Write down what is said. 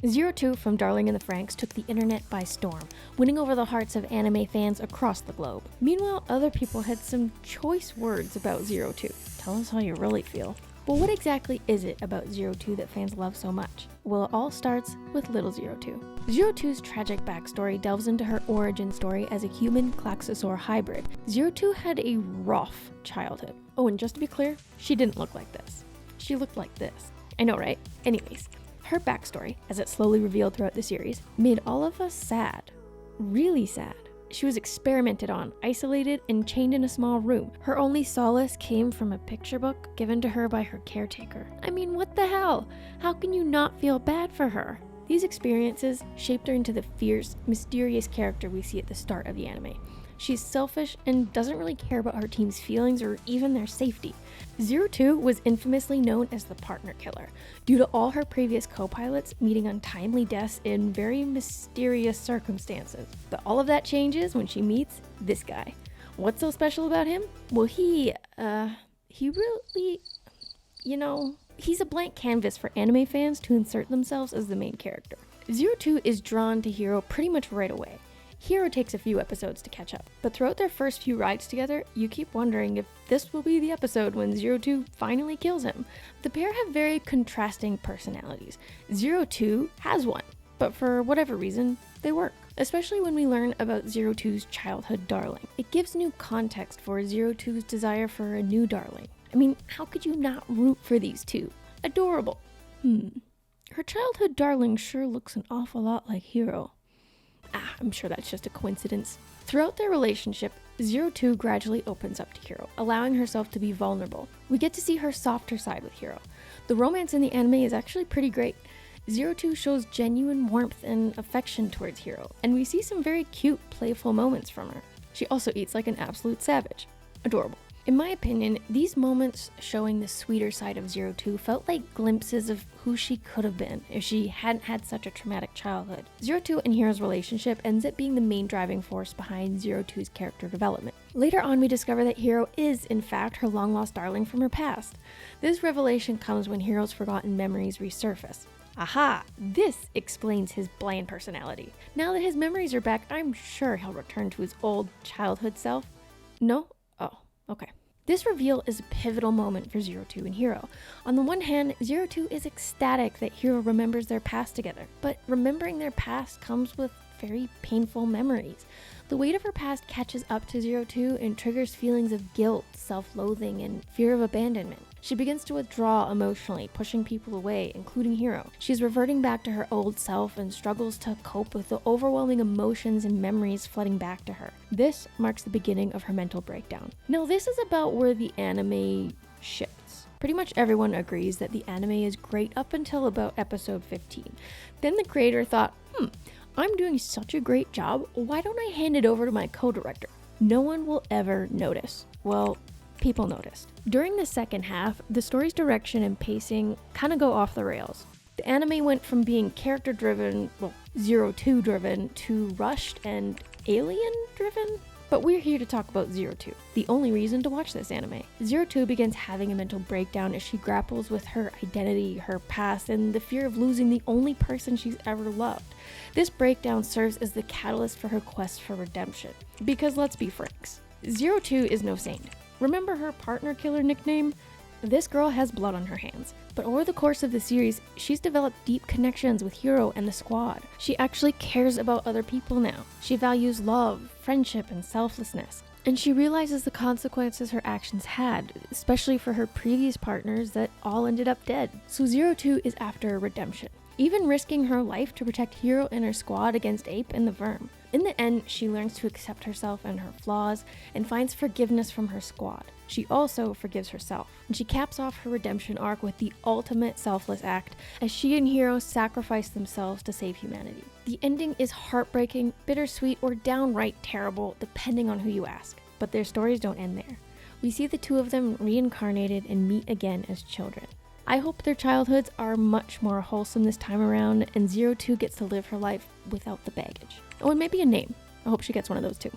02 from Darling in the Franxx took the internet by storm, winning over the hearts of anime fans across the globe. Meanwhile, other people had some choice words about 02. Tell us how you really feel. Well, what exactly is it about 02 that fans love so much? Well, it all starts with little 02. 02's tragic backstory delves into her origin story as a human Klaxosaur hybrid. 02 had a rough childhood. Oh, and just to be clear, she didn't look like this. She looked like this. I know, right? Anyways, her backstory, as it slowly revealed throughout the series, made all of us sad. Really sad. She was experimented on, isolated, and chained in a small room. Her only solace came from a picture book given to her by her caretaker. I mean, what the hell? How can you not feel bad for her? These experiences shaped her into the fierce, mysterious character we see at the start of the anime. She's selfish and doesn't really care about her team's feelings or even their safety. 02 was infamously known as the partner killer, due to all her previous co-pilots meeting untimely deaths in very mysterious circumstances. But all of that changes when she meets this guy. What's so special about him? Well, he really, he's a blank canvas for anime fans to insert themselves as the main character. 02 is drawn to Hiro pretty much right away. Hiro takes a few episodes to catch up, but throughout their first few rides together, you keep wondering if this will be the episode when 02 finally kills him. The pair have very contrasting personalities. 02 has one, but for whatever reason, they work. Especially when we learn about 02's childhood darling. It gives new context for 02's desire for a new darling. I mean, how could you not root for these two? Adorable. Her childhood darling sure looks an awful lot like Hiro. I'm sure that's just a coincidence. Throughout their relationship, 02 gradually opens up to Hiro, allowing herself to be vulnerable. We get to see her softer side with Hiro. The romance in the anime is actually pretty great. 02 shows genuine warmth and affection towards Hiro, and we see some very cute, playful moments from her. She also eats like an absolute savage. Adorable. In my opinion, these moments showing the sweeter side of 02 felt like glimpses of who she could have been if she hadn't had such a traumatic childhood. 02 and Hiro's relationship ends up being the main driving force behind 02's character development. Later on, we discover that Hiro is, in fact, her long-lost darling from her past. This revelation comes when Hiro's forgotten memories resurface. Aha! This explains his bland personality. Now that his memories are back, I'm sure he'll return to his old childhood self. No? Oh, okay. This reveal is a pivotal moment for 02 and Hiro. On the one hand, 02 is ecstatic that Hiro remembers their past together, but remembering their past comes with very painful memories. The weight of her past catches up to 02 and triggers feelings of guilt, self-loathing, and fear of abandonment. She begins to withdraw emotionally, pushing people away, including Hiro. She's reverting back to her old self and struggles to cope with the overwhelming emotions and memories flooding back to her. This marks the beginning of her mental breakdown. Now, this is about where the anime shifts. Pretty much everyone agrees that the anime is great up until about episode 15. Then the creator thought, I'm doing such a great job, why don't I hand it over to my co-director? No one will ever notice. Well, people noticed. During the second half, the story's direction and pacing kind of go off the rails. The anime went from being character-driven, 02-driven, to rushed and alien-driven. But we're here to talk about 02, the only reason to watch this anime. 02 begins having a mental breakdown as she grapples with her identity, her past, and the fear of losing the only person she's ever loved. This breakdown serves as the catalyst for her quest for redemption. Because let's be franks, 02 is no saint. Remember her partner killer nickname? This girl has blood on her hands, but over the course of the series, she's developed deep connections with Hiro and the squad. She actually cares about other people now. She values love, friendship, and selflessness. And she realizes the consequences her actions had, especially for her previous partners that all ended up dead. So 02 is after a redemption, even risking her life to protect Hiro and her squad against Ape and the Verm. In the end, she learns to accept herself and her flaws and finds forgiveness from her squad. She also forgives herself, and she caps off her redemption arc with the ultimate selfless act as she and Hiro sacrifice themselves to save humanity. The ending is heartbreaking, bittersweet, or downright terrible, depending on who you ask. But their stories don't end there. We see the two of them reincarnated and meet again as children. I hope their childhoods are much more wholesome this time around, and 02 gets to live her life without the baggage. Oh, and maybe a name. I hope she gets one of those too.